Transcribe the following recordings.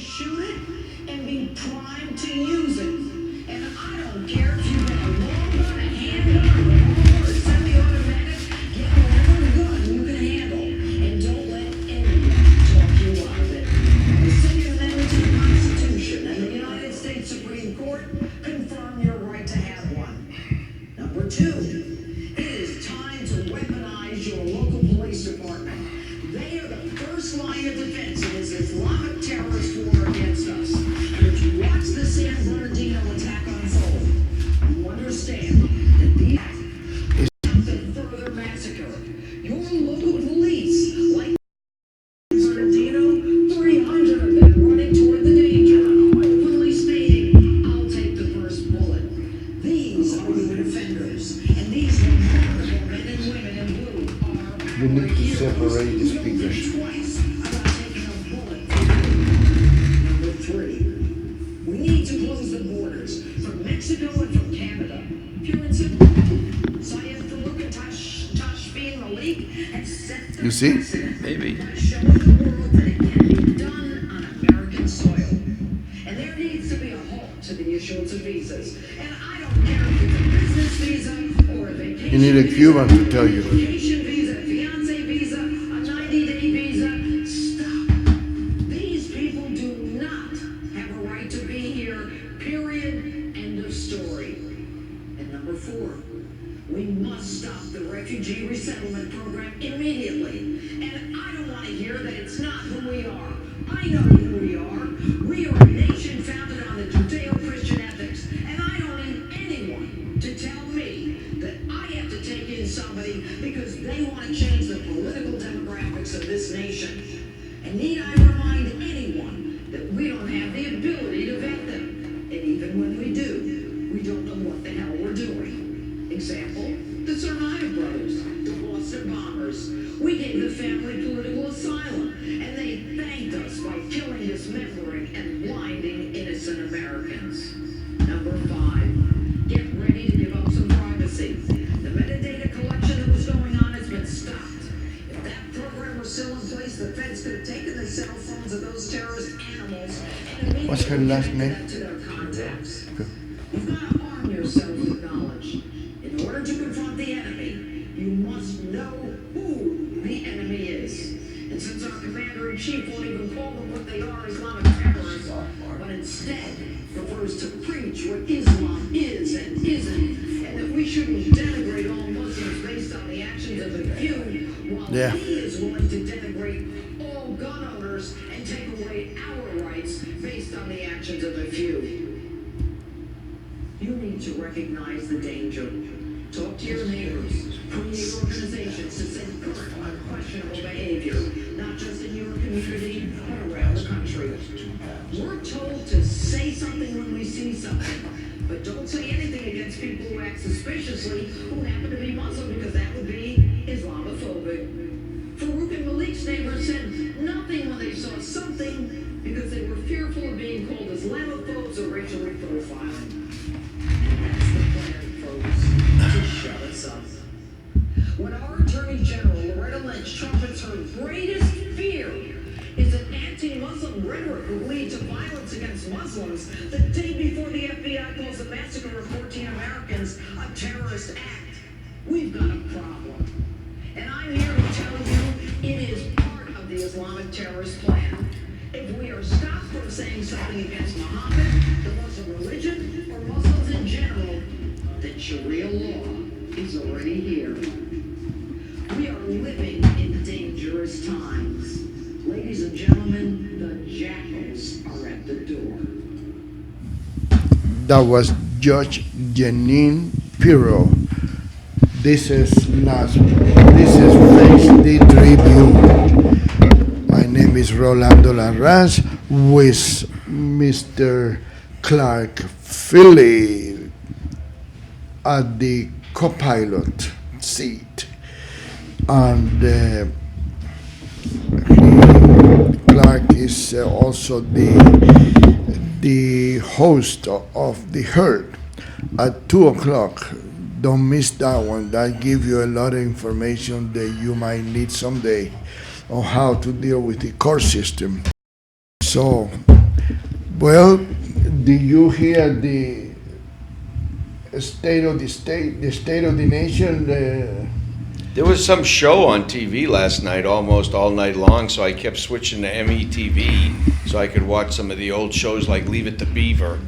shoot it and be primed to use it. And I don't care if you've got a long gun, a handgun, a revolver, a semi-automatic, get whatever gun you can handle. And don't let anyone talk you out of it. The Second Amendment to the Constitution and the United States Supreme Court confirm your right to have one. Number two, it is time to weaponize your local police department. They are the first line of defense in this Islamic terrorist war against us. And if you watch the San Bernardino attack unfold, you understand that these are the further massacre. Your local police, like San Bernardino, 300 of them running toward the danger, openly stating, I'll take the first bullet. These are your defenders, and these remarkable men and women in blue are You need to heroes. separate the You'll think speakers. twice about taking a bullet. Number three, we need to close the borders from Mexico and from Canada. Pure and simple. Syed Farouk and Tashfeen Malik have set the You see? precedent Maybe. by showing the world that it can be done on American soil. And there needs to be a halt to the issuance of visas. And I don't care if it's a business visa or a vacation You need a visa, Cuban to tell you. vacation visa, fiance visa, a 90-day visa. Stop. These people do not have a right to be here, period, end of story. And number four, we must stop the refugee resettlement program immediately. And I don't want to hear that it's not who we are. I know who we are. We are a nation founded on the Judeo-Christian ethics. And I don't need anyone to tell me that I have to take in somebody because they want to change the political demographics of this nation. And need I remind anyone that we don't have the ability to vet them. And even when we do, we don't know what the hell we're doing. Example, the Tsarnaev brothers, the Boston bombers. We gave the family political asylum, and they thanked us by killing, dismembering, and blinding innocent Americans. Number five, get ready to give up some privacy. The metadata collection that was going on has been stopped. If that program were still in place, the feds could have taken the cell phones of those terrorist animals and What's her immediately last connected name? them to their contacts. You've got to arm yourself with knowledge. In order to confront the enemy, you must know who the enemy is. And since our commander-in-chief won't even call them what they are, Islamic terrorists, but instead prefers to preach what Islam is and isn't, and that we shouldn't denigrate all Muslims based on the actions of the few, while Yeah. he is willing to denigrate all gun owners and take away our rights based on the actions of the few. You need to recognize the danger. Talk to your neighbors. Create organizations to send current unquestionable behavior, not just in your community, but around the country. We're told to say something when we see something, but don't say anything against people who act suspiciously who happen to be Muslim, because that would be Islamophobic. Farouk and Malik's neighbors said nothing when they saw something because they were fearful of being called Islamophobes or racially profiling. That's the plan, folks, to shut us up. When our Attorney General, Loretta Lynch, trumpets her greatest fear is an anti-Muslim rhetoric will lead to violence against Muslims the day before the FBI calls the massacre of 14 Americans a terrorist act, we've got a problem. And I'm here to tell you it is part of the Islamic terrorist plan. If we are stopped from saying something against Muhammad, the Muslim religion, or Muslims in general, then Sharia law is already here. We are living in dangerous times. Ladies and gentlemen, the jackals are at the door. That was Judge Janine Pirro. This is Face the Tribune. My name is Rolando Larraz with Mr. Clark Feeley at the co-pilot seat. And Clark is also the host of The Herd at 2 o'clock. Don't miss that one. That gives you a lot of information that you might need someday on how to deal with the court system. So Well, did you hear the state of the state, the state of the nation? There was some show on TV last night, almost all night long, so I kept switching to METV so I could watch some of the old shows like Leave It to Beaver,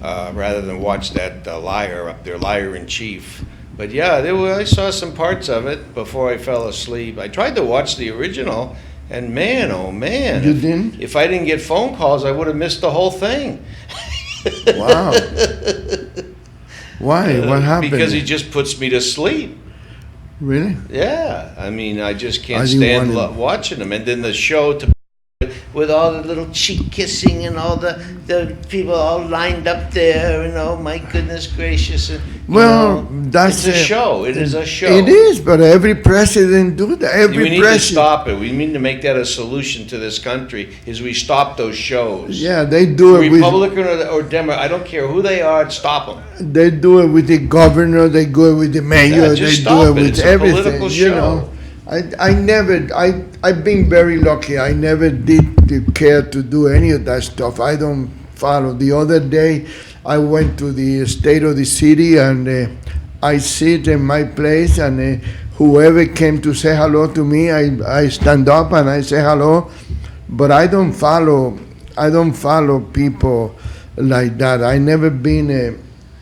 rather than watch that Liar up there, Liar in Chief. But yeah, I saw some parts of it before I fell asleep. I tried to watch the original, and man, oh man. You didn't? If I didn't get phone calls, I would have missed the whole thing. Wow. Why? What happened? Because he just puts me to sleep. Really? Yeah, I mean, I just I can't didn't stand want watching them. And then the show with all the little cheek kissing and all the people all lined up there, and oh my goodness gracious. And, Well, that's it's a show. It is a show. It is, but every president do that. Every We need to president. stop it. We need to make that a solution to this country. Is we stop those shows. Yeah, they do it with. Republican or Democrat, I don't care who they are. Stop them. They do it with the governor. They do it with the mayor. Yeah, they just do stop it it. with It's a everything. political You show. know, I've been very lucky. I never did care to do any of that stuff. I don't follow. The other day, I went to the state of the city, and I sit in my place, and whoever came to say hello to me, I stand up and I say hello. But I don't follow. I don't follow people like that. I never been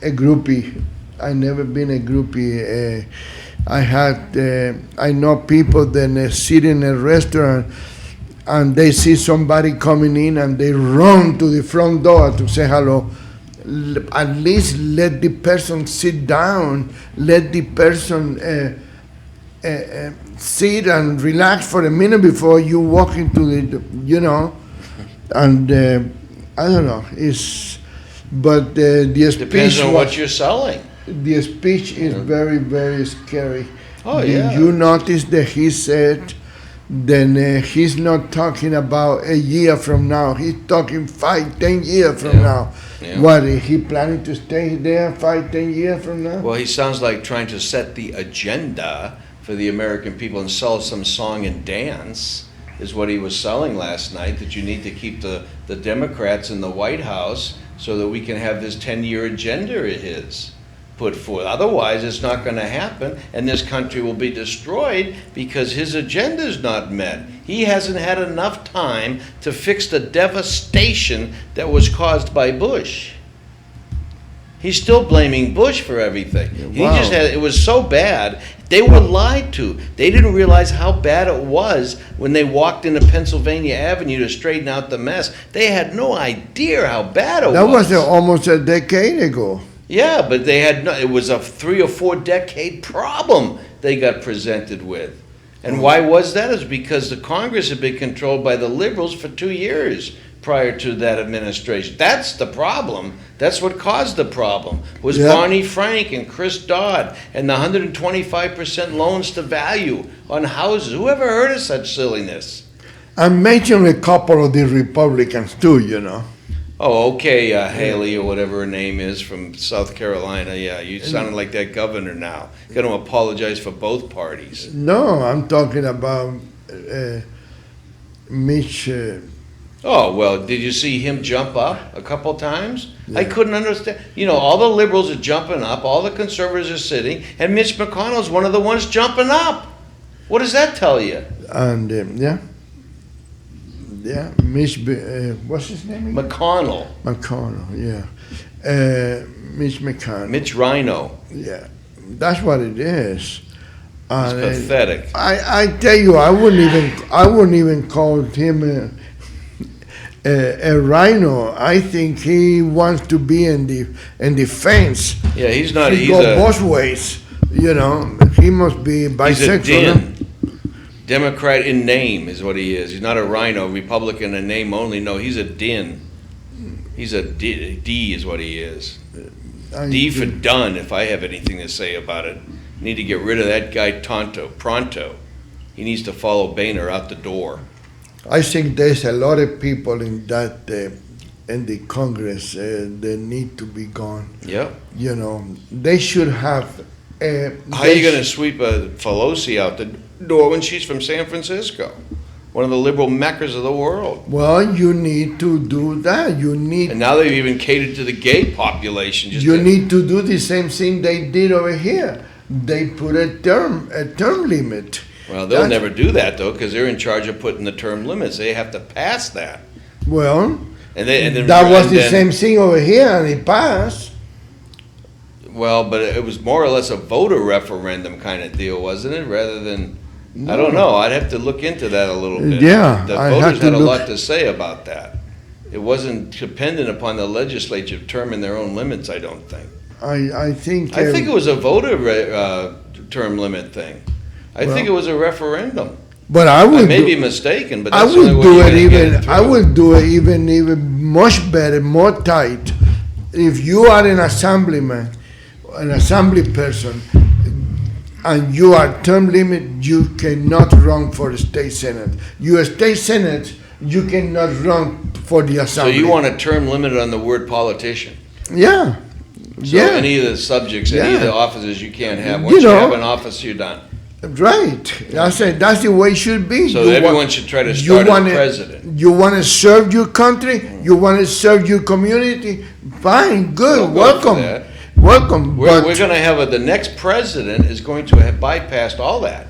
a groupie. I never been a groupie. I know people that sit in a restaurant and they see somebody coming in and they run to the front door to say hello. At least let the person sit down. Let the person sit and relax for a minute before you walk into the. And I don't know. But the Depends speech on was. what you're selling. The speech is very, very scary. Oh, Did yeah. you notice that he said, then he's not talking about a year from now. He's talking 5, 10 years from Yeah. now. Yeah. What, is he planning to stay there 5, 10 years from now? Well, he sounds like trying to set the agenda for the American people and sell some song and dance is what he was selling last night, that you need to keep the Democrats in the White House so that we can have this 10-year agenda of his put forth. Otherwise, it's not going to happen, and this country will be destroyed because his agenda is not met. He hasn't had enough time to fix the devastation that was caused by Bush. He's still blaming Bush for everything. Wow. It was so bad. They were lied to. They didn't realize how bad it was when they walked into Pennsylvania Avenue to straighten out the mess. They had no idea how bad it That was. was almost a decade ago. Yeah, but they had no, it was a 3 or 4 decade problem they got presented with. And why was that? Is because the Congress had been controlled by the liberals for 2 years prior to that administration. That's the problem. That's what caused the problem. Was Yeah. Barney Frank and Chris Dodd and the 125% loans to value on houses. Who ever heard of such silliness? I mentioned a couple of the Republicans too. Oh, okay, Haley or whatever her name is from South Carolina. Yeah, you sounded like that governor now. Going to apologize for both parties. No, I'm talking about Mitch. Oh, well, did you see him jump up a couple times? I Yeah. couldn't understand. All the liberals are jumping up, all the conservatives are sitting, and Mitch McConnell's one of the ones jumping up. What does that tell you? And Mitch. What's his name? Again? McConnell, McConnell. Yeah, Mitch McConnell. Mitch Rhino. Yeah, that's what it is. It's pathetic. I tell you, I wouldn't even call him a rhino. I think he wants to be in the fence. Yeah, he's not. He He's go a both ways. He must be he's a bisexual. din. Democrat in name is what he is. He's not a rhino, Republican in name only. No, he's a din. He's a D is what he is. D for done, if I have anything to say about it. Need to get rid of that guy pronto. He needs to follow Boehner out the door. I think there's a lot of people in that in the Congress that need to be gone. Yep. They should have. How are you going to sweep Pelosi out the door when she's from San Francisco? one of the liberal meccas of the world. Well, you need to do that. You need. And now they've even catered to the gay population. You need to do the same thing they did over here. They put a term limit. Well, they'll never do that though, because they're in charge of putting the term limits. They have to pass that. Well, And that was the same thing over here, and it passed. Well, but it was more or less a voter referendum kind of deal, wasn't it? Rather than, I don't know. I'd have to look into that a little bit. Yeah, the I voters have to had a look. lot to say about that. It wasn't dependent upon the legislature determining their own limits. I don't think. I think. I think it was a voter term limit thing. I think it Well, was a referendum. But I I would. may be mistaken, but I that's the only would way do you're it gonna get even. through. I would do it even much better, more tight. If you are an assemblyman, an assembly person, and you are term limit, you cannot run for the state senate. You are state senate, you cannot run for the So assembly. you want a term limit on the word politician? Yeah. So Yeah. any of the subjects, any of Yeah. the offices you can't have. You Once you know. have an office, you're done. Right. That's the way it should be. So You everyone want- should try to you start as wanna- president. You want to serve your country. You want to serve your community. Fine, good, We'll go for welcome, that. welcome. We're But going to have the next president is going to have bypassed all that.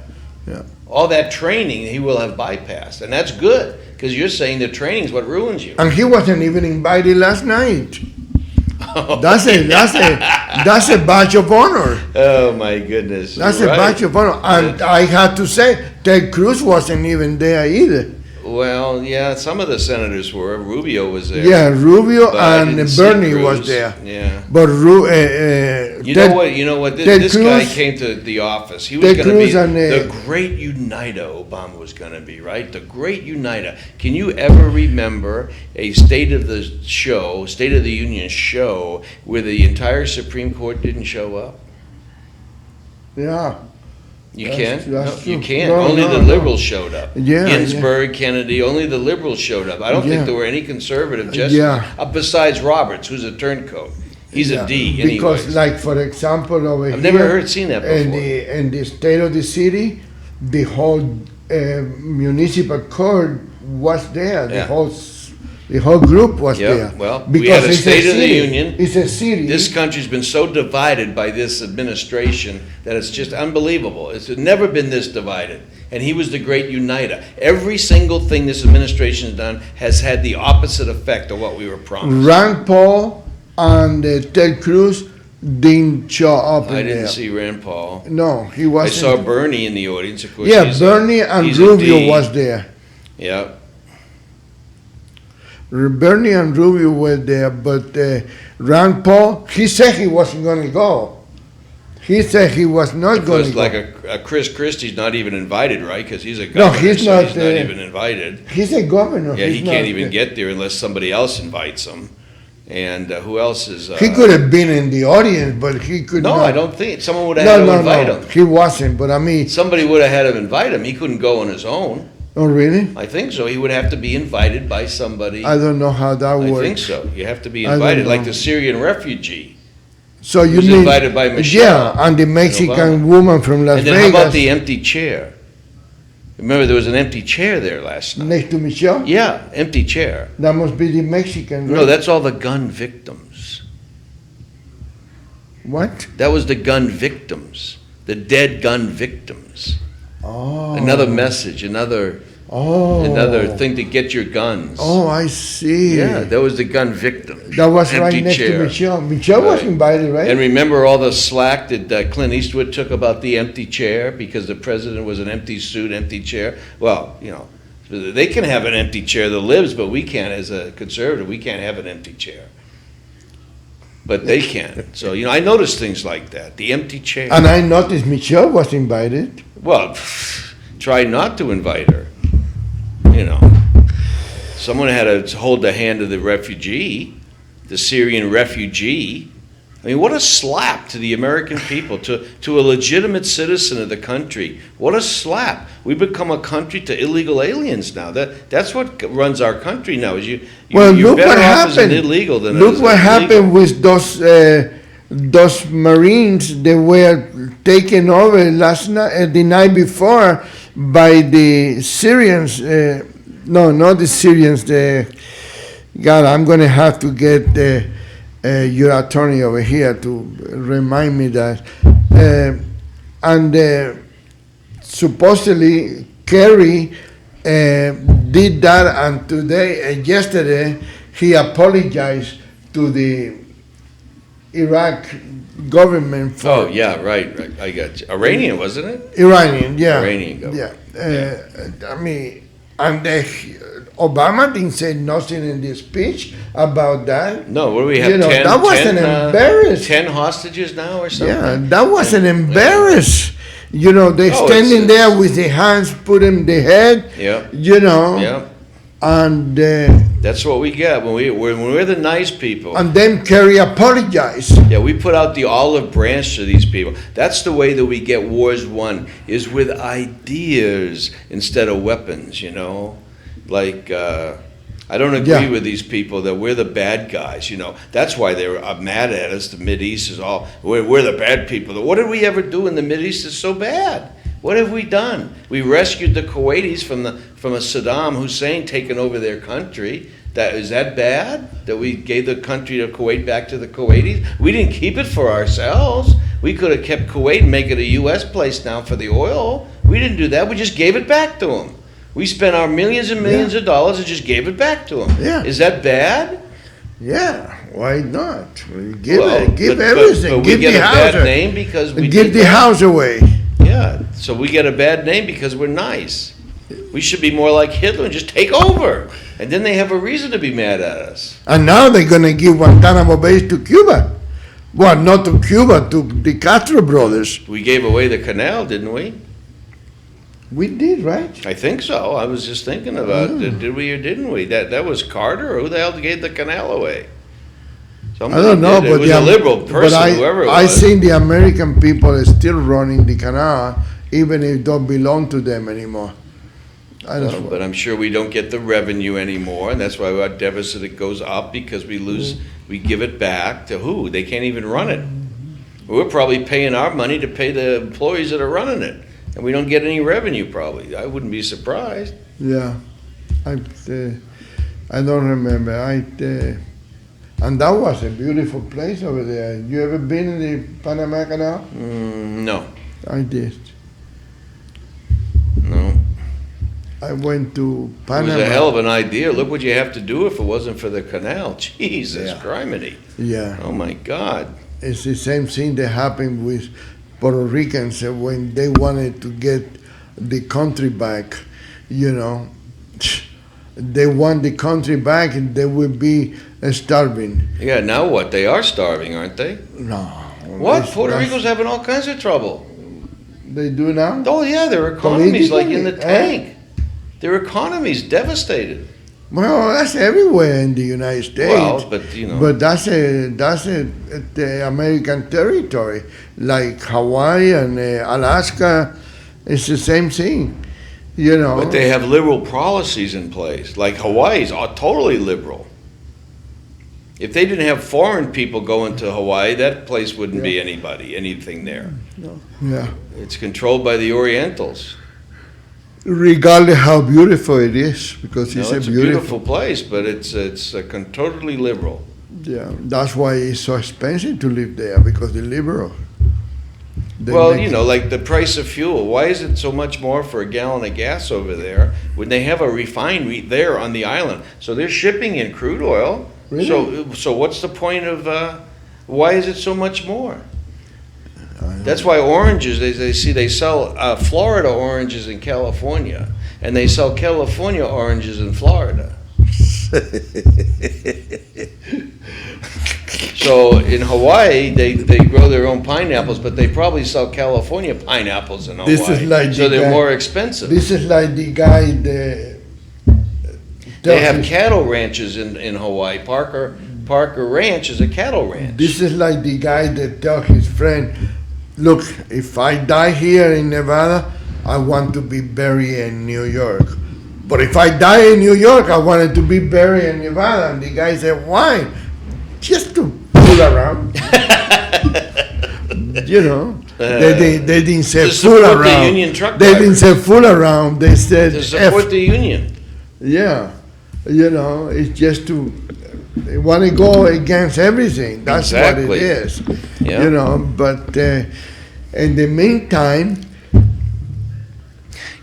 Yeah. All that training he will have bypassed. And that's good, because you're saying the training is what ruins you. and he wasn't even invited last night. That's a badge of honor. Oh, my goodness. That's You're a right. badge of honor. And I had to say, Ted Cruz wasn't even there either. Well, yeah, some of the senators were. Rubio was there. Yeah, Rubio But I and didn't see Bernie Cruz. was there. Yeah. But You know what? Ted This guy Cruz- came to the office. He was Ted going to be Cruz and, the great uniter. Obama was going to be, right? The great uniter. Can you ever remember a State of the Union show where the entire Supreme Court didn't show up? Yeah. You That's- can't. that's No, you true. can't. No, Only no, the no. liberals showed up. Yeah, Ginsburg, Kennedy. Only the liberals showed up. I don't Yeah. think there were any conservative justices Yeah. besides Roberts, who's a turncoat. He's Yeah, a D. because, anyways. like for example, over I've here, never seen that in before. the state of the city, the whole municipal court was there. Yeah. The whole group was Yeah, there. well, we had a it's State of the city. Union. It's a city. This country's been so divided by this administration that it's just unbelievable. It's never been this divided. And he was the great uniter. Every single thing this administration has done has had the opposite effect of what we were promised. Rand Paul and Ted Cruz didn't show up I in didn't there. see Rand Paul. No, he I wasn't. saw Bernie in the audience, of course. Yeah, he's Bernie and he's a Rubio D. was there. Yeah. Bernie and Rubio were there, but Rand Paul, he said he wasn't going to go. He said he was not Of going course, to go. like a Chris Christie's not even invited, right? Because he's a No, governor, he's so not, he's not even invited. He's a governor. Yeah, he He's can't not- even get there unless somebody else invites him. And who else is? He could have been in the audience, but he could No, not. I don't think someone would have had to invite him. He wasn't, but I mean, Somebody would have had to invite him. He couldn't go on his own. oh really? I think so. He would have to be invited by somebody. I don't know how that I works. think so. You have to be I don't invited, like know. the Syrian refugee. So you was need, invited by Michelle yeah, and the Mexican Obama. woman from Las And then Vegas how about the empty chair? Remember, there was an empty chair there last night. next to Michelle. Yeah, empty chair. That must be the Mexican. No, right? that's all the gun victims. What? That was the gun victims, the dead gun victims. Oh. Another message, another thing to get your guns. Oh, I see. Yeah, that was the gun victims. That was right Empty next chair. to Michelle. Michelle was Right. invited, right? And remember all the slack that Clint Eastwood took about the empty chair because the president was an empty suit, empty chair? Well, you know, they can have an empty chair, the libs, but we can't, as a conservative, we can't have an empty chair. But they can. So, you know, I noticed things like that, the empty chair. And I noticed Michelle was invited. Well, try not to invite her. You know, someone had to hold the hand of the refugee, the Syrian refugee. I mean, what a slap to the American people, to a legitimate citizen of the country. What a slap. We become a country to illegal aliens now. That's what runs our country now. Is Well, you're look what better off as an happened. illegal than Look as what an illegal. happened with those Marines. They were taken over last night, the night before, by the Syrians. No, not the Syrians. God, I'm going to have to get your attorney over here to remind me that. And supposedly Kerry did that, and today, yesterday, he apologized to the Iraq government for. Oh, yeah, right. I got you. Iranian, wasn't it? Iranian, yeah. Iranian government. Yeah. I mean, and Obama didn't say nothing in the speech about that. No, what do we have? You know, 10, that was 10, an embarrass. 10 hostages now or something? Yeah, that was an embarrass. You know, they Oh, standing it's- there with their hands put in the head. Yeah. You know. Yeah. And That's what we get when we're the nice people. then Kerry apologized. Yeah, we put out the olive branch to these people. That's the way that we get wars won, is with ideas instead of weapons, you know? Like, I don't agree Yeah. with these people that we're the bad guys, you know? That's why they're mad at us. The Mideast is all, we're the bad people. What did we ever do in the Mideast that's so bad? What have we done? We rescued the Kuwaitis from a Saddam Hussein taking over their country. Is that bad? That we gave the country of Kuwait back to the Kuwaitis? We didn't keep it for ourselves. We could have kept Kuwait and make it a U.S. place now for the oil. We didn't do that. We just gave it back to them. We spent our millions and millions of dollars and just gave it back to them. Yeah. Is that bad? Yeah, why not? Well, Give but everything. we Give get the a house. bad name because we Give did the that. house away. Yeah, so we get a bad name because we're nice. We should be more like Hitler and just take over. And then they have a reason to be mad at us. And now they're going to give Guantanamo Bay to Cuba. Well, not to Cuba, to the Castro brothers. We gave away the canal, didn't we? We did, right? I think so. I was just thinking about did we or didn't we? That was Carter, or who the hell gave the canal away? Somebody I don't know, did. but It was a liberal person, whoever it was. I seen the American people are still running the canal, even if it don't belong to them anymore. I don't know. But I'm sure we don't get the revenue anymore, and that's why our deficit goes up, because we lose, we give it back to who? They can't even run it. We're probably paying our money to pay the employees that are running it, and we don't get any revenue probably. I wouldn't be surprised. Yeah, I don't remember. And that was a beautiful place over there. You ever been in the Panama Canal? No, I did. no. I went to It Panama. was a hell of an idea. Look what you have to do if it wasn't for the canal. Jesus Yeah. criminy. Yeah, Oh my God. it's the same thing that happened with Puerto Ricans when they wanted to get the country back. You know, they want the country back, and they will be starving. Yeah, now what? They are starving, aren't they? No. What? That's- Puerto that's- Rico's having all kinds of trouble. They do now? Oh yeah, their economy's like in the Politically, eh? tank. Their economy's devastated. Well, that's everywhere in the United States. Well, but you know. But that's the American territory, like Hawaii and Alaska. It's the same thing, you know. But they have liberal policies in place. Like Hawaii's totally liberal. If they didn't have foreign people going to Hawaii, that place wouldn't be anything there. Yeah. It's controlled by the Orientals. Regardless how beautiful it is, because No, it's it's a a beautiful. beautiful place, but it's totally liberal. Yeah, that's why it's so expensive to live there, because they're liberal. They Well, make you know, like the price of fuel. Why is it so much more for a gallon of gas over there when they have a refinery there on the island? So they're shipping in crude oil. Really? So what's the point of? Why is it so much more? That's why oranges. They sell Florida oranges in California, and they sell California oranges in Florida. So in Hawaii, they grow their own pineapples, but they probably sell California pineapples in Hawaii. This is like so the they're guy- more expensive. This is like the guy They have cattle ranches in Hawaii. Parker Ranch is a cattle ranch. This is like the guy that tells his friend, look, if I die here in Nevada, I want to be buried in New York. But if I die in New York, I wanted to be buried in Nevada. And the guy said, why? Just to fool around. You know. They didn't say To fool support the around. union truck They didn't drivers. say fool around. They said To support F. the union. Yeah, it's just they want to go against everything. That's what Exactly. it is. Yeah. But in the meantime,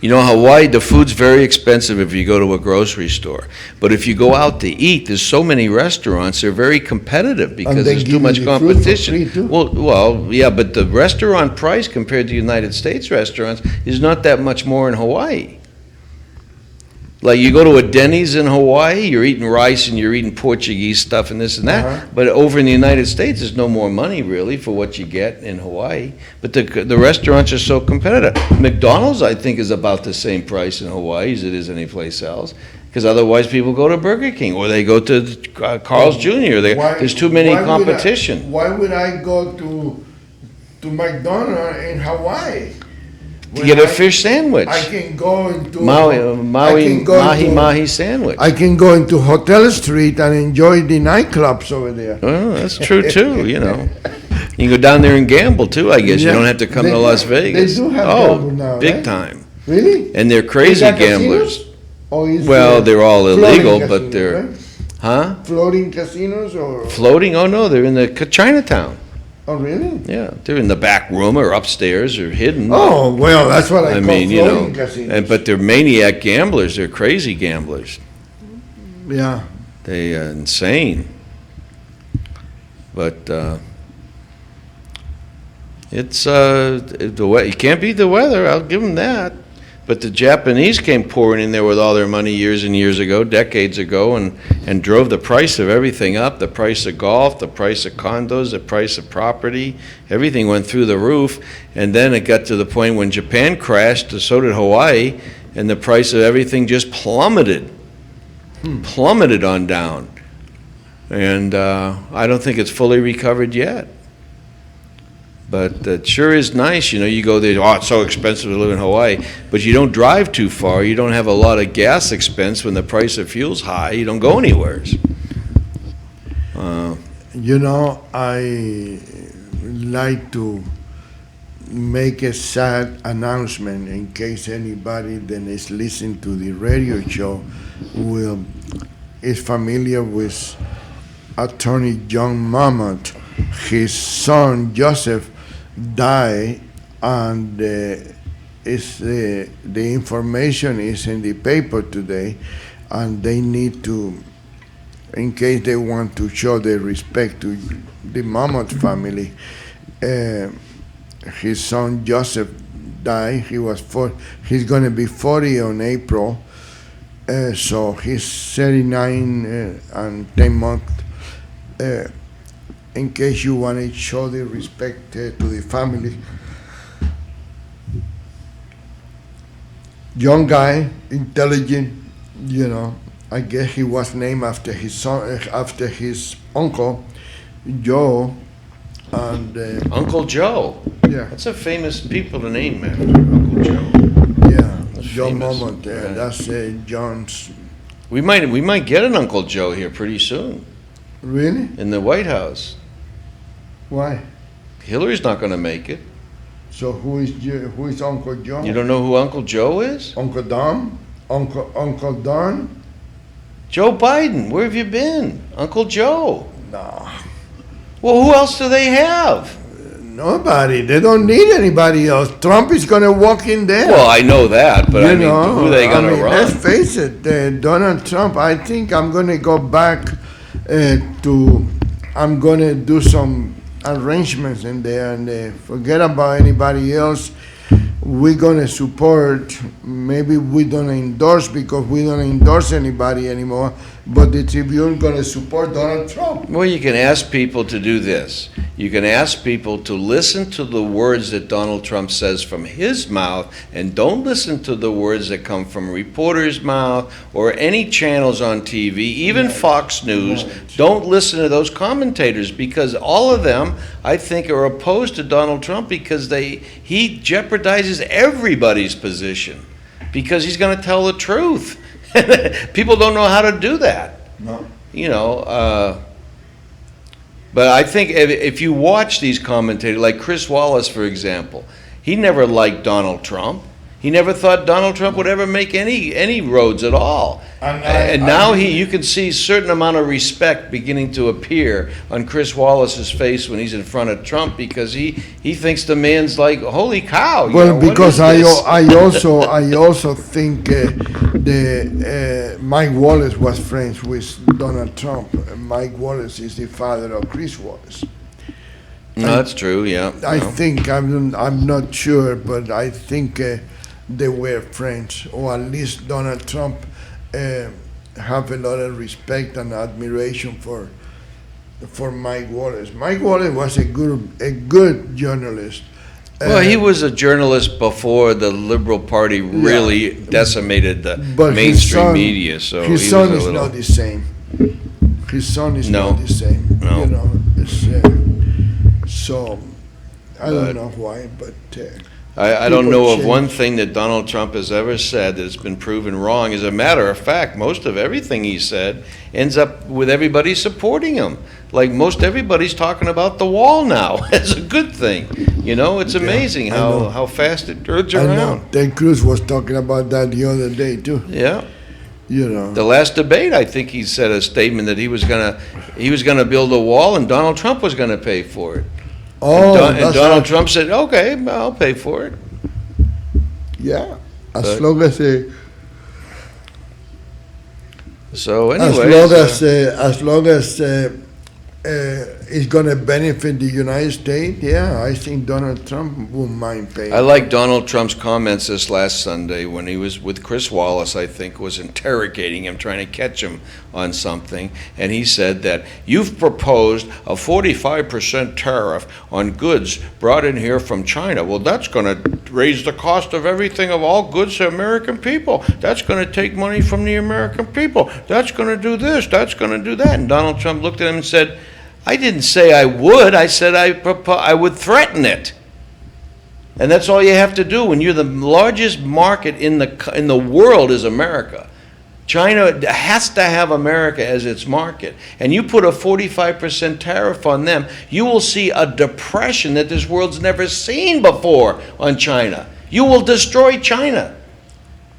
Hawaii, the food's very expensive if you go to a grocery store. But if you go out to eat, there's so many restaurants, they're very competitive because they there's give too you much the food for competition. free, too. Well, yeah, but the restaurant price compared to United States restaurants is not that much more in Hawaii. Like you go to a Denny's in Hawaii, you're eating rice and you're eating Portuguese stuff and this and that. Uh-huh. But over in the United States, there's no more money really for what you get in Hawaii. But the restaurants are so competitive. McDonald's, I think, is about the same price in Hawaii as it is anyplace else. Because otherwise people go to Burger King or they go to Carl's Jr. There's too many competition. Why would I go to McDonald's in Hawaii? To get a fish sandwich. I can go into mahi sandwich. I can go into Hotel Street and enjoy the nightclubs over there. Oh, that's true too, You can go down there and gamble too, I guess. You Yeah. don't have to come They to do- Las Vegas. they do have Oh, gamble now, big right? time. Really? And they're crazy Is that gamblers. casinos? Or is Well, it they're all floating illegal, but casinos, they're, right? huh? Floating casinos or? Floating? Oh no, they're in the Chinatown. Oh, really? Yeah, they're in the back room or upstairs or hidden. Oh, well, that's what I I call mean, floating casinos. but they're maniac gamblers. They're crazy gamblers. Yeah. They are insane. But it's you can't beat the weather. I'll give them that. But the Japanese came pouring in there with all their money years and years ago, decades ago, and drove the price of everything up. The price of golf, the price of condos, the price of property, everything went through the roof. And then it got to the point when Japan crashed, so did Hawaii, and the price of everything just plummeted. Plummeted on down. And I don't think it's fully recovered yet. But it sure is nice, you go there, it's so expensive to live in Hawaii, but you don't drive too far, you don't have a lot of gas expense when the price of fuel's high, you don't go anywhere. I like to make a sad announcement in case anybody that is listening to the radio show is familiar with attorney John Mammoth. His son Joseph died, and the information is in the paper today, and they need to, in case they want to show their respect to the Mammoth family. His son Joseph died. He's going to be 40 on April, so he's 39 and 10 months. In case you want to show the respect to the family. Young guy, intelligent, I guess he was named after his son, after his uncle, Joe, and Uncle Joe. yeah, That's a famous people to name after, Uncle Joe. yeah, That's John famous. Momot. Right. That's John's. We might get an Uncle Joe here pretty soon Really? in the White House. Why? Hillary's not going to make it. So who is Uncle John? You don't know who Uncle Joe is? Uncle Don? Uncle Don? Joe Biden. Where have you been? Uncle Joe. No. Well, who else do they have? Nobody. They don't need anybody else. Trump is going to walk in there. Well, I know that, but I mean, who are they going to run? Let's face it, Donald Trump, I think I'm going to go back I'm going to do some arrangements in there and forget about anybody else. We're going to support, maybe we don't endorse because we don't endorse anybody anymore, but the Tribune going to support Donald Trump. Well, you can ask people to do this. You can ask people to listen to the words that Donald Trump says from his mouth, and don't listen to the words that come from a reporter's mouth or any channels on TV, even Fox News. Don't listen to those commentators because all of them, I think, are opposed to Donald Trump because he jeopardizes everybody's position because he's going to tell the truth. People don't know how to do that. No. But I think if you watch these commentators, like Chris Wallace, for example, he never liked Donald Trump. He never thought Donald Trump would ever make any roads at all. And now you can see a certain amount of respect beginning to appear on Chris Wallace's face when he's in front of Trump, because he thinks the man's like, holy cow. Well, because I also think Mike Wallace was friends with Donald Trump. Mike Wallace is the father of Chris Wallace. No, that's true. Yeah. I think I'm not sure, but I think they were friends, or at least Donald Trump have a lot of respect and admiration for Mike Wallace. Mike Wallace was a good journalist. Well, he was a journalist before the Liberal Party really decimated the mainstream media. So his son is not the same. His son is not the same. No. You know, so I don't know why, but. I don't know of one thing that Donald Trump has ever said that has been proven wrong. As a matter of fact, most of everything he said ends up with everybody supporting him. Like most everybody's talking about the wall now as a good thing. You know, it's amazing how fast it turns around. Ted Cruz was talking about that the other day too. Yeah. You know. The last debate, I think he said a statement that he was gonna build a wall and Donald Trump was gonna pay for it. Oh, and Donald Trump said, "Okay, I'll pay for it." Yeah, as long as so anyway, as long as it's going to benefit the United States, yeah, I think Donald Trump won't mind paying. I like Donald Trump's comments this last Sunday when he was with Chris Wallace, I think, was interrogating him, trying to catch him on something. And he said that you've proposed a 45% tariff on goods brought in here from China. Well, that's going to raise the cost of everything, of all goods to American people. That's going to take money from the American people. That's going to do this. That's going to do that. And Donald Trump looked at him and said, I didn't say I would. I said I would threaten it. And that's all you have to do when you're the largest market in the world is America. China has to have America as its market. And you put a 45% tariff on them, you will see a depression that this world's never seen before on China. You will destroy China.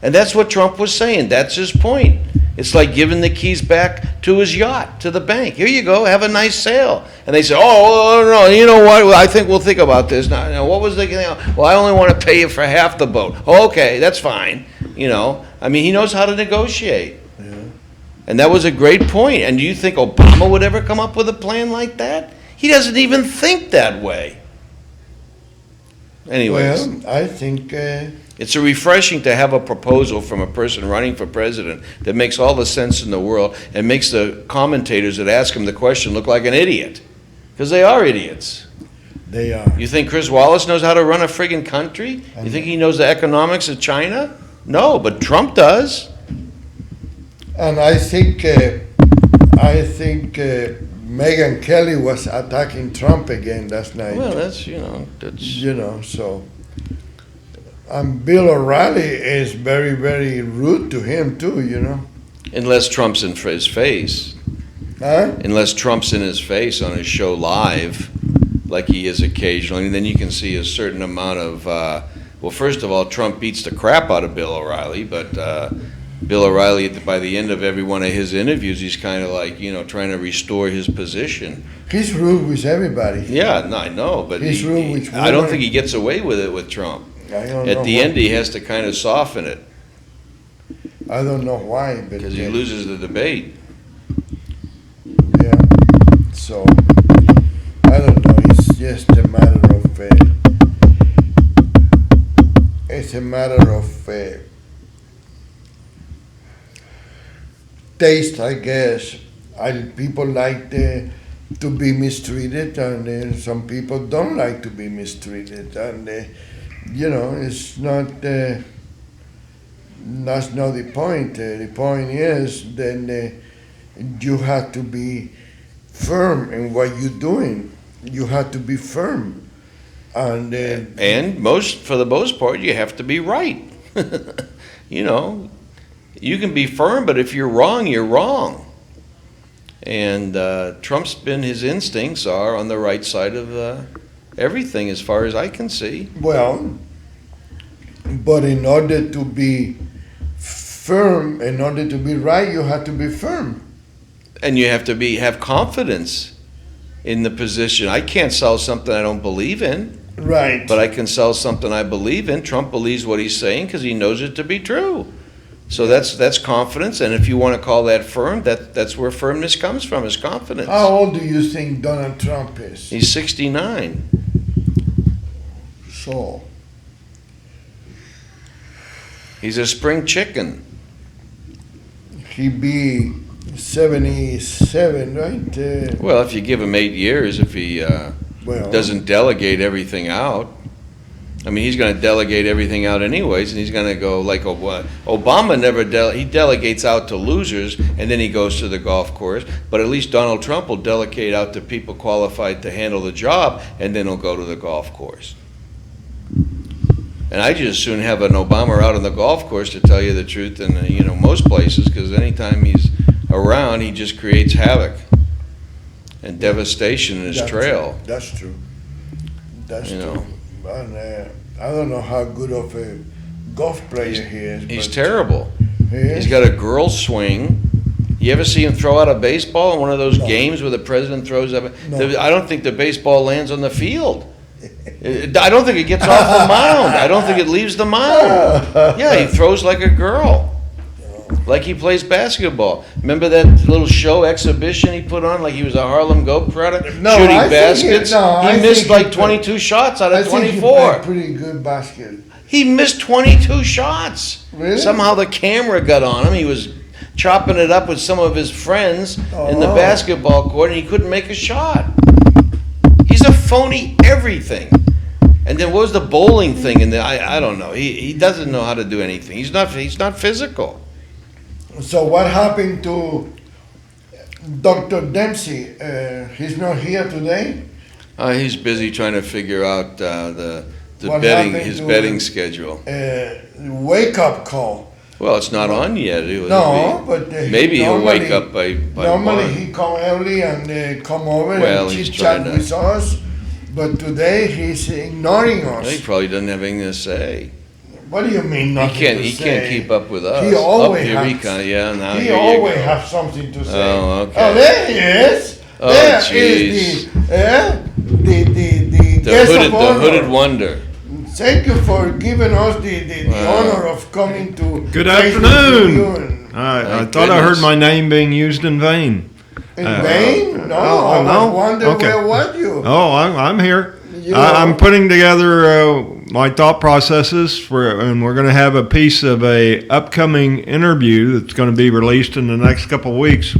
And that's what Trump was saying. That's his point. It's like giving the keys back to his yacht, to the bank. Here you go, have a nice sail. And they say, oh, no, you know what, well, I think we'll think about this. Now, what was the, well, I only want to pay you for half the boat. Okay, that's fine. You know, I mean, he knows how to negotiate. Yeah. And that was a great point. And do you think Obama would ever come up with a plan like that? He doesn't even think that way. Anyways. Well, I think... It's refreshing to have a proposal from a person running for president that makes all the sense in the world and makes the commentators that ask him the question look like an idiot. Because they are idiots. They are. You think Chris Wallace knows how to run a friggin' country? You think he knows the economics of China? No, but Trump does. And I think Megyn Kelly was attacking Trump again last night. Well, that's. You know, so... And Bill O'Reilly is very, very rude to him too, you know. Unless Trump's in his face. Huh? Unless Trump's in his face on his show live, like he is occasionally, and then you can see a certain amount of, well, first of all, Trump beats the crap out of Bill O'Reilly, but Bill O'Reilly, by the end of every one of his interviews, he's kind of like, trying to restore his position. He's rude with everybody. Yeah, no, I know, but he's rude with women. I don't think he gets away with it with Trump. At the end, he has to kind of soften it. I don't know why, but because he loses the debate. Yeah. So I don't know. It's just a matter of. It's a matter of taste, I guess. People like to be mistreated, and some people don't like to be mistreated, and. It's not. That's not the point. The point is then you have to be firm in what you're doing. You have to be firm, and for the most part, you have to be right. You can be firm, but if you're wrong, you're wrong. And his instincts are on the right side of everything as far as I can see. Well, but in order to be firm, in order to be right, you have to be firm. And you have to have confidence in the position. I can't sell something I don't believe in, Right. but I can sell something I believe in. Trump believes what he's saying because he knows it to be true. So that's confidence, and if you want to call that firm, that's where firmness comes from, is confidence. How old do you think Donald Trump is? He's 69. So, He's a spring chicken. he be 77, right? Well, if you give him 8 years, if he Well, doesn't delegate everything out. I mean, he's going to delegate everything out anyways, and he's going to go like Obama never he delegates out to losers, and then he goes to the golf course. But at least Donald Trump will delegate out to people qualified to handle the job, and then he'll go to the golf course. And I just as soon have an Obama out on the golf course, to tell you the truth, than most places, because anytime he's around, he just creates havoc and devastation in his trail. That's true. That's You true. know. And, I don't know how good of a golf player he is. He's but terrible. He is. He's got a girl swing. You ever see him throw out a baseball in one of those No. games where the president throws up? No. I don't think the baseball lands on the field. I don't think it gets off the mound. I don't think it leaves the mound. Yeah, he throws like a girl. Like he plays basketball. Remember that little show exhibition he put on, like he was a Harlem Globetrotter, No, shooting I think baskets? I He missed think like he 22 shots out I of think he 24. played pretty good basket. He missed 22 shots. Really? Somehow the camera got on him. He was chopping it up with some of his friends in the Oh. basketball court, and he couldn't make a shot. He's a phony everything. And then what was the bowling thing? And I don't know. He doesn't know how to do anything. He's not physical. So what happened to Dr. Dempsey? He's not here today? He's busy trying to figure out What betting happened his to betting schedule. Wake up call. Well, it's not on yet. No, but maybe he'll wake normally- up by Normally 1. he come early and come over Well, and he's chit chat trying to- with us, but today he's ignoring us. He probably doesn't have anything to say. What do you mean He nothing can't. to He say? can't keep up with us. He always up here he has- can. Yeah, now He here you always go. have something to say. Oh, okay. Oh, there he is. Oh, There jeez. is the The guest hooded, of the honor. hooded wonder. Thank you for giving us the Wow. honor of coming to. Good Facebook afternoon. Tribune. I Thank thought I heard goodness. my name being used in vain. In vain? No, oh, I was no? wondering Okay. where was you? Oh, I'm here. You I'm know- putting together my thought processes and we're going to have a piece of a upcoming interview that's going to be released in the next couple of weeks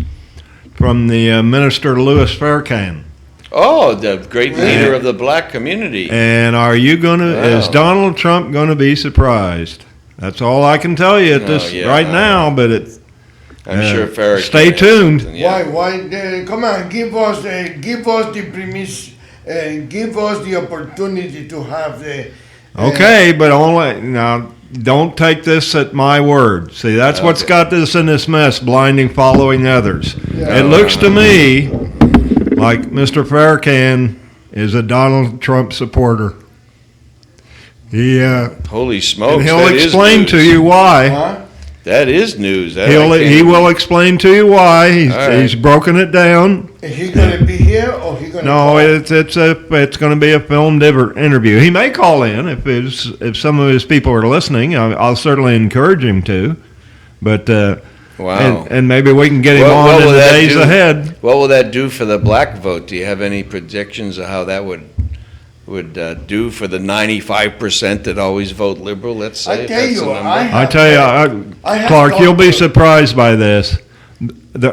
from the Minister Louis Farrakhan. Oh, the great Really? leader of the black community. And are you going to? Wow. Is Donald Trump going to be surprised? That's all I can tell you at this yeah, right I now. But it's I'm sure Farrakhan. stay has tuned. something, yeah. Why? Come on, give us the premise, give us the opportunity to have the. Okay, but only now. Don't take this at my word. See, that's what's Okay. got this in this mess, blinding, following others. Yeah. It looks to me like Mr. Farrakhan is a Donald Trump supporter. Holy smokes! And he'll that is explain news. to you why. Huh? That is news. That I He can't- will explain to you why. All right. He's broken it down. Is he gonna be here or he gonna? No, call? it's going to be a filmed interview. He may call in if some of his people are listening. I'll certainly encourage him to. But Wow. and maybe we can get him What on in will the that days do? ahead. What will that do for the black vote? Do you have any projections of how that would do for the 95% that always vote liberal? Let's say I if tell that's you, the number. I tell you, I have Clark, you'll be talked to- surprised by this.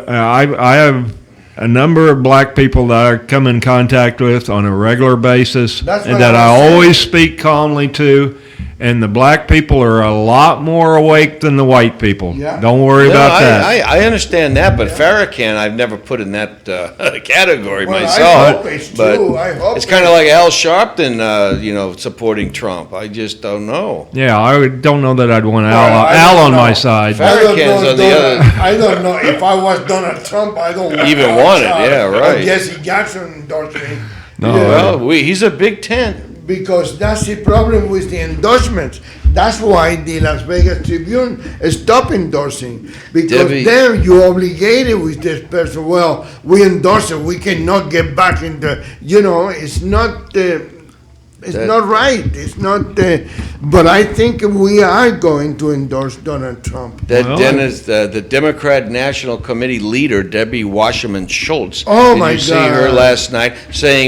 I have a number of black people that I come in contact with on a regular basis, That's and what that I I was saying. always speak calmly to. And the black people are a lot more awake than the white people. Yeah. Don't worry about that. I understand that, but Farrakhan, I've never put in that category Well, I myself. hope it's but true. I hope it's kind of like Al Sharpton, supporting Trump. I just don't know. Yeah, I don't know that I'd want Well, I Al don't on know. my side. I don't Farrakhan's know on the other- I don't know. If I was Donald Trump, I don't want Even want it, yeah, right. Or Jesse Jackson endorsed me. No, Well, he's a big tent. Because that's the problem with the endorsements. That's why the Las Vegas Tribune stopped endorsing. Because Debbie. then you're obligated with this person. Well, we endorse it. We cannot get back into. It's not. It's That- not right. It's not. But I think we are going to endorse Donald Trump. That Well, Dennis, the Democrat National Committee leader, Debbie Wasserman Schultz. Oh, did my you see her God. last night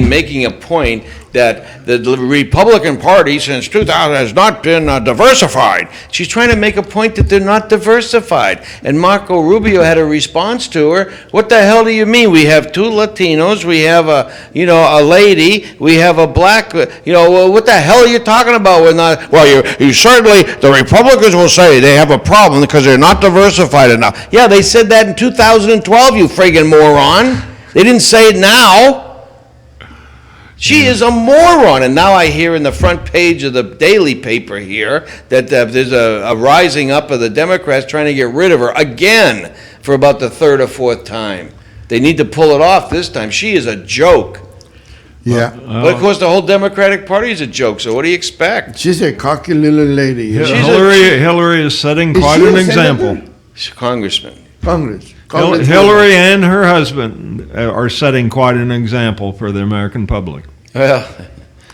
making a point that the Republican Party since 2000 has not been diversified. She's trying to make a point that they're not diversified. And Marco Rubio had a response to her. What the hell do you mean? We have two Latinos, we have a lady, we have a black. Well, what the hell are you talking about? We're not. Well, you certainly the Republicans will say they have a problem because they're not diversified enough. Yeah, they said that in 2012. You friggin' moron. They didn't say it now. She is a moron, and now I hear in the front page of the daily paper here that there's a rising up of the Democrats trying to get rid of her again for about the third or fourth time. They need to pull it off this time. She is a joke. Yeah. But of course, the whole Democratic Party is a joke, so what do you expect? She's a cocky little lady. Hillary is setting Is quite she an a example. senator? She's a congressman. Congress. Hillary and her husband are setting quite an example for the American public. Well,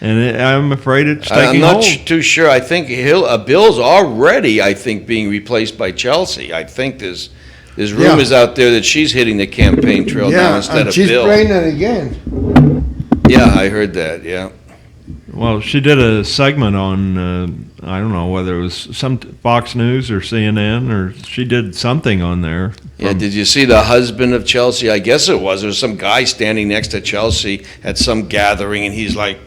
And I'm afraid it's I'm taking not hold. too sure. I think Bill's already, being replaced by Chelsea. I think there's rumors out there that she's hitting the campaign trail now Yeah, instead and of she's Bill. pregnant again. Yeah, I heard that, yeah. Well, she did a segment on, I don't know whether it was some Fox News or CNN, or she did something on there. Yeah, did you see the husband of Chelsea? I guess it was. There was some guy standing next to Chelsea at some gathering, and he's like,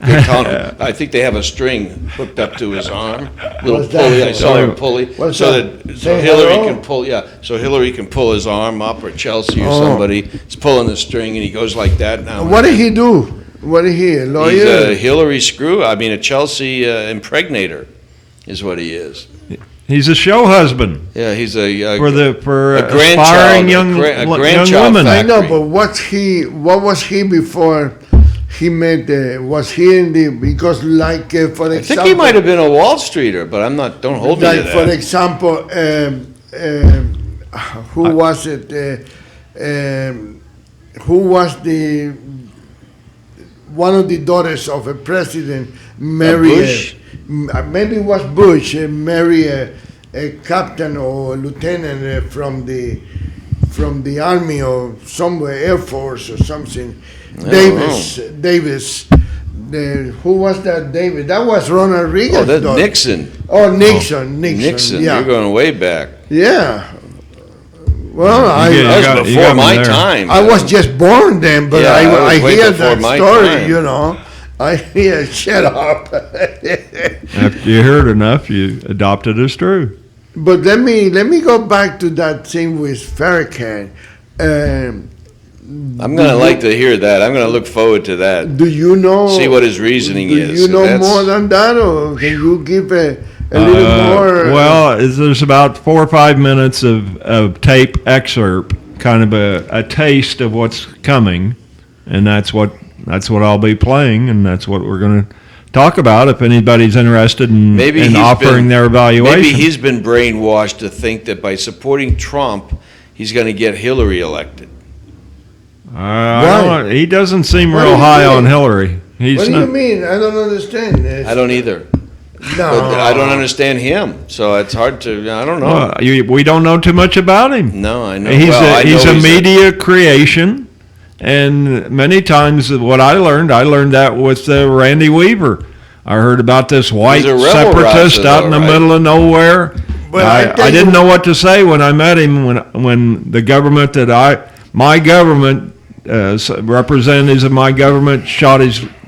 they're telling him, I think they have a string hooked up to his arm, little What's that pulley. I for? saw him pulley, What's so that? that Say Hillary hello? can pull. Yeah, so Hillary can pull his arm up, or Chelsea, or Oh. somebody. It's pulling the string, and he goes like that now. What did he do? What is he, a He's lawyer? a Hillary a Chelsea impregnator, is what he is. He's a show husband Yeah, he's a for a grandchild, aspiring young, a young grandchild women. I know, factory. but what was he before he met, was he in the, because like, for I example. think he might have been a Wall Streeter, but I'm not. Don't hold me Like, to for that. example, who was it? Who was one of the daughters of a president married? Bush? Maybe it was Bush. Marry a captain or a lieutenant from the army or somewhere, Air Force or something. Davis. Who was that? Davis. That was Ronald Reagan. Oh, that's Nixon. Oh, Nixon. Nixon. Yeah. You're going way back. Yeah. Well, You That got- was you before got me my there. time. I was just born then, but Yeah, I I was way hear before that my story, time. I hear, shut up. After you heard enough, you adopted as true. But let me go back to that thing with Farrakhan. I'm going to like to hear that. I'm going to look forward to that. Do you know? See what his reasoning do is. you know That's- more than that, or can you give a little more? There's about 4 or 5 minutes of tape excerpt, kind of a taste of what's coming, and that's what I'll be playing, and that's what we're going to talk about if anybody's interested in He's offering been- their evaluation. Maybe he's been brainwashed to think that by supporting Trump, he's going to get Hillary elected. He doesn't seem What real do you high mean? on Hillary. He's What do not, you mean? I don't understand. I don't either. No. But I don't understand him, so it's hard to. I don't know. we don't know too much about him. No, I know. He's well, I he's know a media creation, and many times what I learned that with Randy Weaver. I heard about this white He's a rebel separatist rouser, out in the though, right? middle of nowhere. But I tell I didn't you- know what to say when I met him when the government that my government, representatives of my government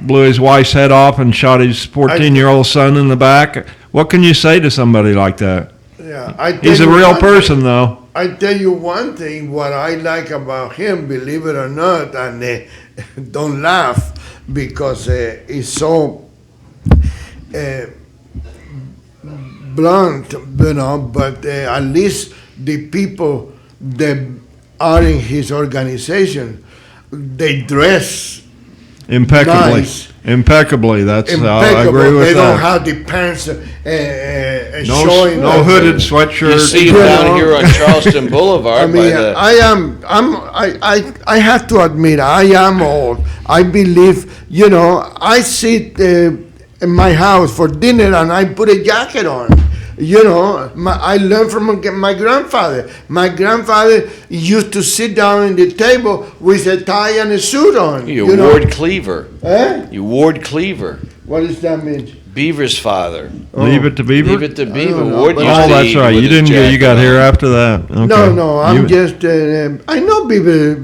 blew his wife's head off and shot his 14-year-old son in the back. What can you say to somebody like that? Yeah, He's a real person, though. I tell you one thing, what I like about him, believe it or not, and don't laugh, because he's so blunt, but at least the people that are in his organization, they dress Impeccably. nice. Impeccably. That's how I Impeccable. agree with They don't that. have the pants No, showing. no hooded sweatshirt. You see him You down know. here on Charleston Boulevard I mean, by the. I have to admit, I am old. I believe, I sit in my house for dinner and I put a jacket on. I learned from my grandfather. My grandfather used to sit down at the table with a tie and a suit on. You Ward Cleaver. Eh? You Ward Cleaver. What does that mean? Beaver's father. Leave it to Beaver? Leave it to Beaver. know, Ward but- used Oh, to that's eat right. with You his didn't get. You got jacket here on. after that. Okay. No, I'm You- just, I know Beaver.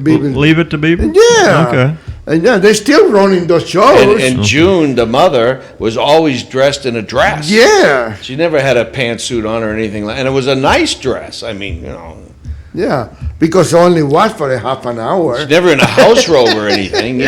Leave it to Beaver. Yeah. Okay. Yeah, they're still running those shows. And June, the mother, was always dressed in a dress. Yeah, She never had a pantsuit on or anything like, and it was a nice dress. I mean, yeah, because it only was for a half an hour. she's never in a house robe or anything.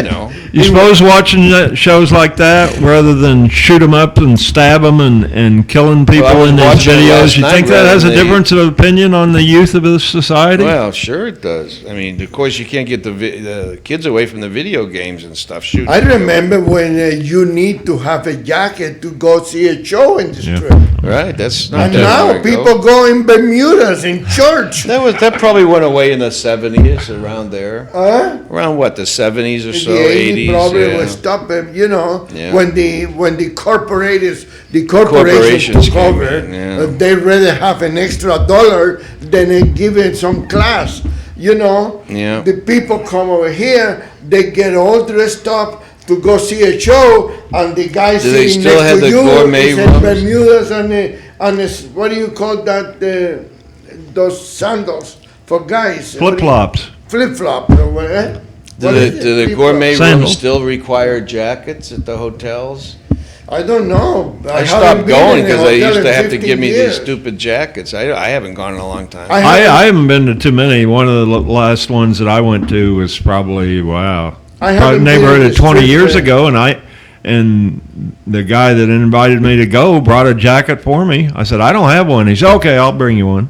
You suppose watching shows like that, rather than shoot them up and stab them and killing people Well, I was in these watching it videos, last you night think that rather has a than the- difference of opinion on the youth of this society? Well, sure it does. I mean, of course, you can't get the kids away from the video games and stuff. Shooting. I remember when you need to have a jacket to go see a show in the Yeah. strip. Right, that's not And that long now ago. people go in Bermudas in church. That probably went away in the 70s, around there. Huh? Around what, the 70s or so, The 80s? probably Yeah. was stop them, Yeah. when the corporations Corporations took came over, in, yeah. they rather have an extra dollar than give it some class. Yeah. The people come over here, they get all dressed up to go see a show, and the guy Do they sitting still next have to the you gourmet is in rooms? Bermudas and what do you call that? Those sandals for guys. Flip flops. Flip flop. Eh? What is it? Do the Flip-flop. gourmet Sandals. rooms still require jackets at the hotels? I don't know. I haven't stopped been going in a because they hotel used to in have to 15 give me these years. stupid jackets. I haven't gone in a long time. I haven't been to too many. One of the last ones that I went to was probably, wow, I probably haven't been neighborhood in of the 20 strip years there. ago, and the guy that invited me to go brought a jacket for me. I said, I don't have one. He said, okay, I'll bring you one.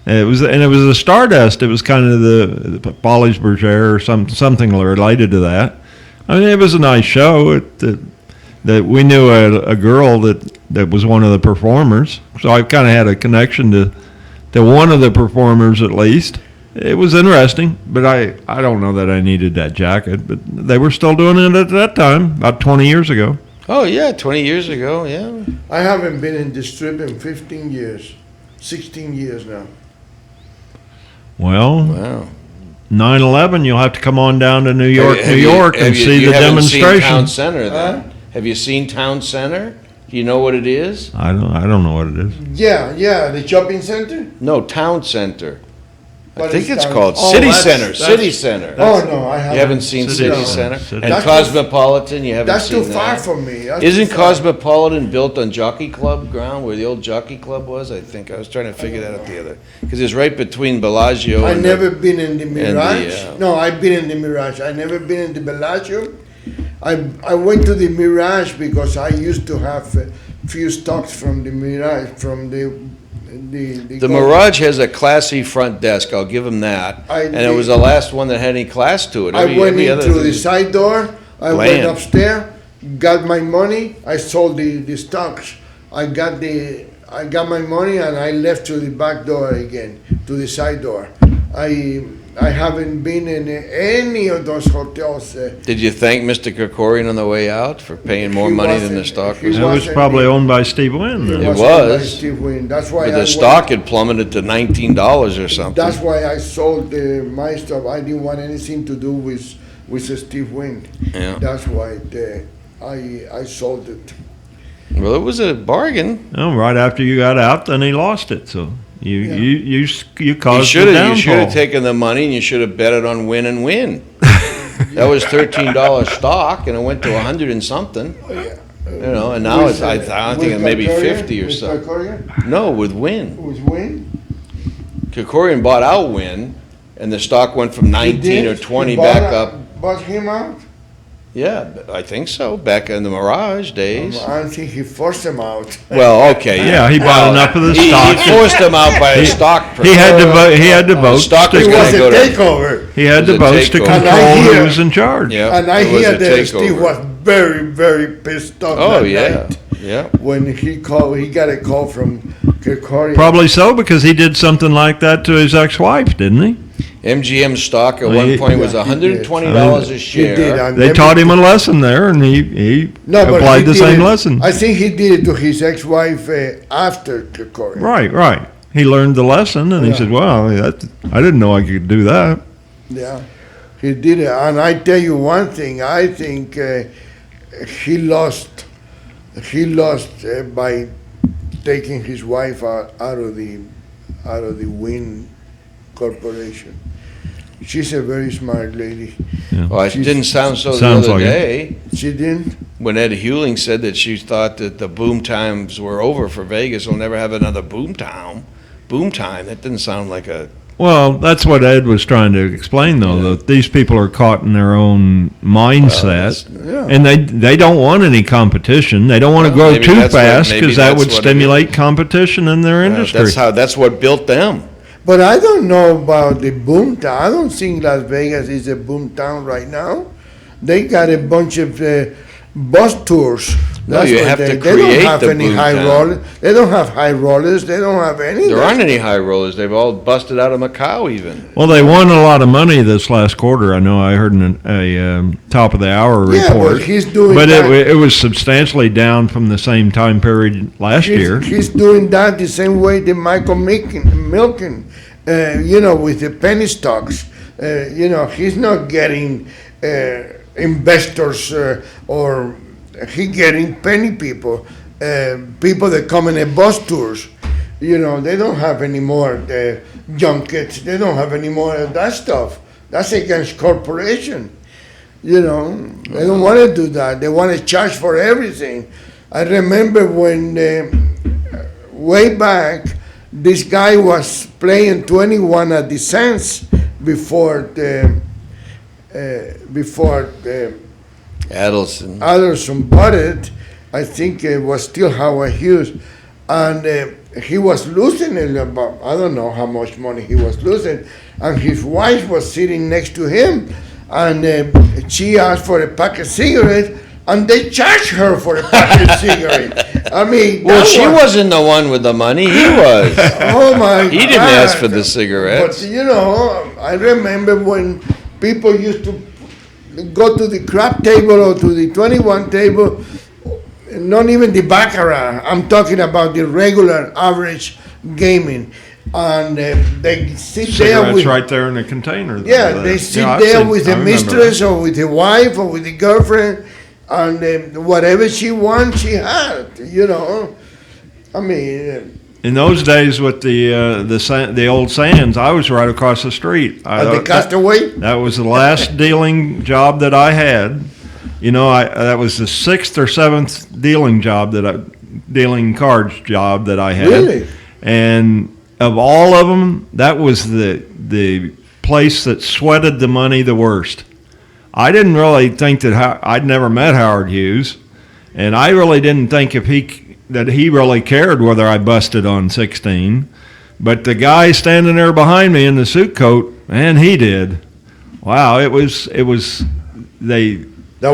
And it was a Stardust. It was kind of the Polly's Bergère or something related to that. I mean, it was a nice show. That we knew a girl that was one of the performers, so I kind of had a connection to one of the performers at least. It was interesting, but I don't know that I needed that jacket. But they were still doing it at that time, about 20 years ago. Oh, yeah, 20 years ago, yeah. I haven't been in the strip in 15 years, 16 years now. Well, Wow. 9/11, you'll have to come on down to New York, Have New you- York, have and you- see you the haven't seen demonstration. Town Center then? Have you seen Town Center? Do you know what it is? I don't know what it is. Yeah, the shopping center. No, Town Center. I What think is it's Town- called Oh, City that's- Center. that's- City Center. Oh no, I haven't. You haven't seen City City Center. Center? City. And That's Cosmopolitan, you haven't That's seen too far that? from me. That's Isn't too far. Cosmopolitan built on Jockey Club ground, where the old Jockey Club was? I think, I was trying to figure that out the other, because it's right between Bellagio I and never been in the the, Mirage. No, I've been in the Mirage. I never been in the Bellagio. I went to the Mirage because I used to have a few stocks from the Mirage, from the The Mirage has a classy front desk, I'll give them that. I And it did- was the last one that had any class to it. I went in other through the thing- side door. I went Bland. upstairs, got my money. I sold the stocks. I got my money and I left to the back door again, to the side door. I haven't been in any of those hotels. Did you thank Mr. Krikorian on the way out for paying more He money than the wasn't- stock? he was? It was wasn't probably the- owned by Steve Wynn. It then. It was owned by was. Steve Wynn. That's why But I the stock had plummeted to $19 or something. That's why I sold my stuff. I didn't want anything to do with Steve Wynn. Yeah. That's why I sold it. Well, it was a bargain. Oh, right after you got out, then he lost it. So you You caused should the have downfall. taken the money and you should have bet it on win and win. That was $13 stock and it went to 100 and something. You know, and now it's I think it may be 50 or so. No, with win. With Win? Kikorian bought out Win, and the stock went from 19 or 20 He back up. Bought him out? Yeah, I think so. Back in the Mirage days. I think he forced him out. Well, okay, Yeah, he bought enough of the stock. He forced him out by a stock. He had to vote. He had to vote. stock to- was It gonna was a go to. takeover. He had It the was a votes to takeover. control And I who hear- was in charge. Yeah, And I it was hear a that Steve takeover. was very, very pissed off Oh that yeah, night yeah. when he got a call from Kikorian. Probably so, because he did something like that to his ex-wife, didn't he? MGM stock at Well, one point was yeah, he did. $120 a He did. share. And They taught him a lesson there, and he No, but applied he the did same it- lesson. I think he did it to his ex-wife after Kikorian. Right. He learned the lesson, and he Yeah. said, "Well, I didn't know I could do that." Yeah, he did it. And I tell you one thing, I think he lost by taking his wife out of the Win Corporation. She's a very smart lady. Well, it didn't sound so the Sounds other like it. day She didn't? when Ed Hewling said that she thought that the boom times were over for Vegas. We'll never have another boom time. Boom time. That didn't sound like a. Well, that's what Ed was trying to explain, though. That these people are caught in their own mindset, Yeah. and they don't want any competition. They don't want to grow maybe too that's what- fast maybe because that that's would what it stimulate competition in their industry. That's what built them. But I don't know about the boom town. I don't think Las Vegas is a boom town right now. They got a bunch of bus tours. No, you what have to they create don't have the any boom high town. rollers. They don't have high rollers. They don't have any. There aren't any high rollers. They've all busted out of Macau even. Well, they won a lot of money this last quarter. I know I heard in a top of the hour Yeah, report. but he's doing But that. it was substantially down from the same time period last year. He's doing that the same way that Michael Milken, with the penny stocks. He's not getting investors or he getting penny people, people that come in a bus tours. They don't have any more junkets. They don't have any more of that stuff. That's against corporation. They don't want to do that. They want to charge for everything. I remember when way back, this guy was playing 21 at the Sands before Adelson. Alderson bought it. I think it was still Howard Hughes, and he was losing about, I don't know how much money he was losing, and his wife was sitting next to him, and she asked for a pack of cigarettes, and they charged her for a pack of cigarettes. I mean, Well, that she wasn't the one with the money. He was. Oh my! He didn't ask for the cigarettes. But I remember when people used to go to the crap table or to the 21 table, not even the baccarat. I'm talking about the regular average gaming, and they sit there Cigarettes with right there in the container. yeah, they sit I've there seen- with I the remember mistress or with the wife or with the girlfriend, and whatever she wants, she had. I mean. In those days with the old Sands, I was right across the street. The Castaway? That was the last dealing job that I had. That was the 6th or 7th dealing cards job that I had. Really? And of all of them, that was the place that sweated the money the worst. I didn't really think that I'd never met Howard Hughes, and I really didn't think that he really cared whether I busted on 16. But the guy standing there behind me in the suit coat, man, he did. Wow, it was That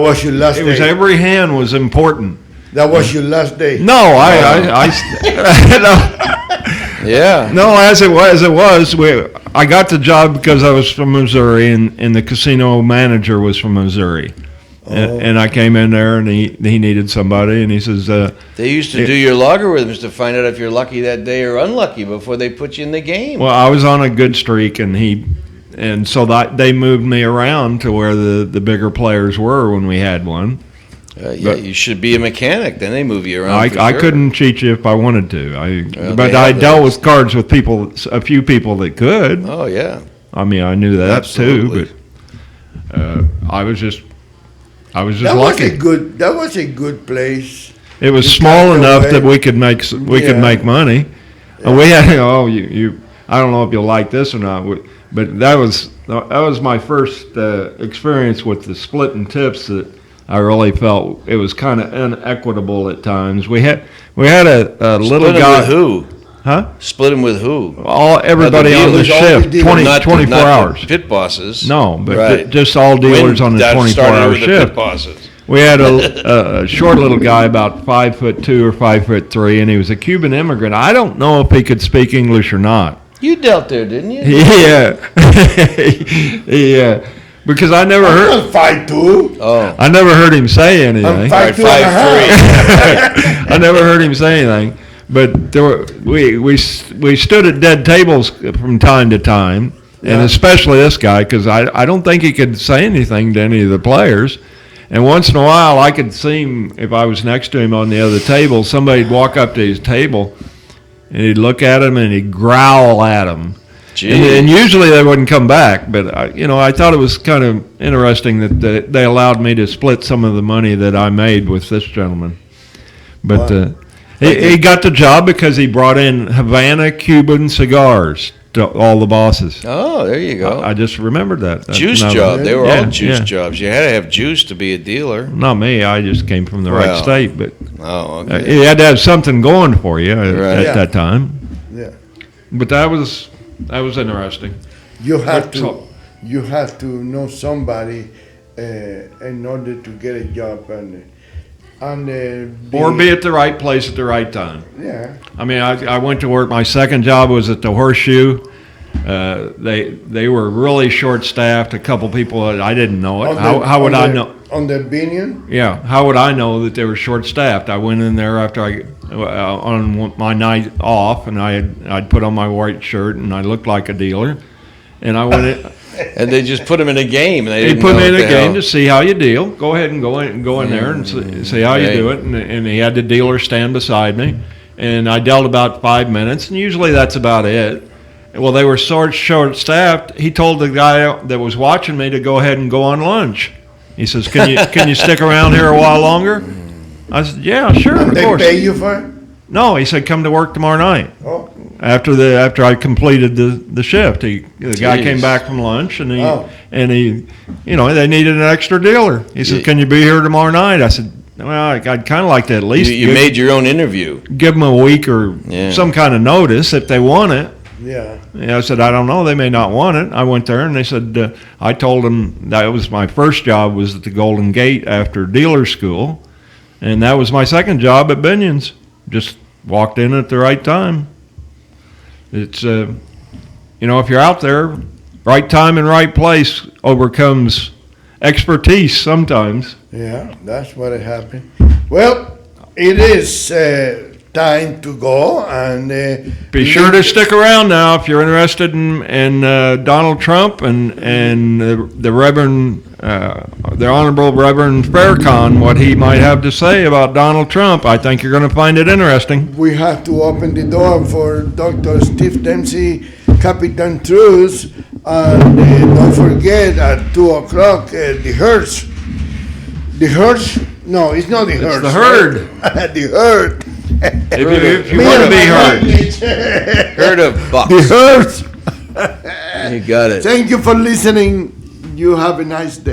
was your last it day. was every hand was important. That was your last day. No, I Yeah. no, as it was. I got the job because I was from Missouri, and the casino manager was from Missouri. And I came in there, and he needed somebody, and he says, They used to do your logarithms to find out if you're lucky that day or unlucky before they put you in the game. well, I was on a good streak, and so that they moved me around to where the bigger players were when we had one. Yeah, you should be a mechanic. Then they move you around. I couldn't cheat you if I wanted to. But I dealt with cards with people, a few people that could. Oh yeah. I mean, I knew that Absolutely. too, but I was just That was lucky. That was a good place. It was You small got enough away. that we could make money. And we had you. I don't know if you'll like this or not, but that was my first experience with the splitting tips that I really felt it was kind of inequitable at times. We had a little Split 'em guy. with who? Huh? Split him with who? Everybody on the dealers. shift, Not 24 hours. The pit bosses. No, but Right. just all dealers on the That started 24-hour with the shift. pit bosses. We had a short little guy, about 5'2" or 5'3", and he was a Cuban immigrant. I don't know if he could speak English or not. You dealt there, didn't you? Yeah, yeah. Because I never I'm heard. not 5'2". Oh. I never heard him say anything. I'm All right, 5'2" and a half. I never heard him say anything. But we stood at dead tables from time to time, and Yeah. especially this guy, because I don't think he could say anything to any of the players. And once in a while, I could see him, if I was next to him on the other table, somebody'd walk up to his table, and he'd look at him, and he'd growl at him. And usually they wouldn't come back, but I thought it was kind of interesting that they allowed me to split some of the money that I made with this gentleman. But Wow. he got the job because he brought in Havana Cuban cigars to all the bosses. Oh, there you go. I just remembered that. Juice No, job. They were all yeah, juice yeah. jobs. You had to have juice to be a dealer. Not me. I just came from the right Well, state, but Oh, okay. you had to have something going for you Right. at Yeah. that time. Yeah. But that was interesting. You have But so- you have to know somebody in order to get a job and Or be at the right place at the right time. yeah. I mean, I went to work. My second job was at the Horseshoe. They were really short-staffed. A couple people I didn't know it. How would I know? On the Binion? Yeah, how would I know that they were short-staffed? I went in there after on my night off, and I'd put on my white shirt, and I looked like a dealer, and I went in. And they just put him in a game. And they He didn't put know me in what a the game hell. to see how you deal. Go ahead and go in there and see how you Okay. do it. And he had the dealer stand beside me, and I dealt about 5 minutes, and usually that's about it. Well, they were short-staffed. He told the guy that was watching me to go ahead and go on lunch. He says, "Can you stick around here a while longer?" I said, "Yeah, sure, of They course." pay you for it? No, he said, "Come to work tomorrow night." Oh, After I completed the shift, the guy Jeez. came back from lunch, and Oh. he, they needed an extra dealer. He said, You- "Can you be here tomorrow night?" I said, "Well, I'd kind of like to at least You made your own interview. give them a week or Yeah. some kind of notice if they want it." yeah. And I said, "I don't know. They may not want it." I went there, and they said, I told them that was my first job was at the Golden Gate after dealer school, and that was my second job at Binion's. Just walked in at the right time. It's, if you're out there, right time and right place overcomes expertise sometimes. Yeah, that's what happened. Well, it is time to go, and Be sure to stick around now if you're interested in Donald Trump and the Reverend, the Honorable Reverend Faircon, what he might have to say about Donald Trump. I think you're going to find it interesting. We have to open the door for Dr. Steve Dempsey, Capitan Truth, and don't forget at 2:00 the hearse. The hearse? No, it's not the hearse. the herd. The herd. If you want to be heard. Herd of The bucks. hearse. You got it. Thank you for listening. You have a nice day.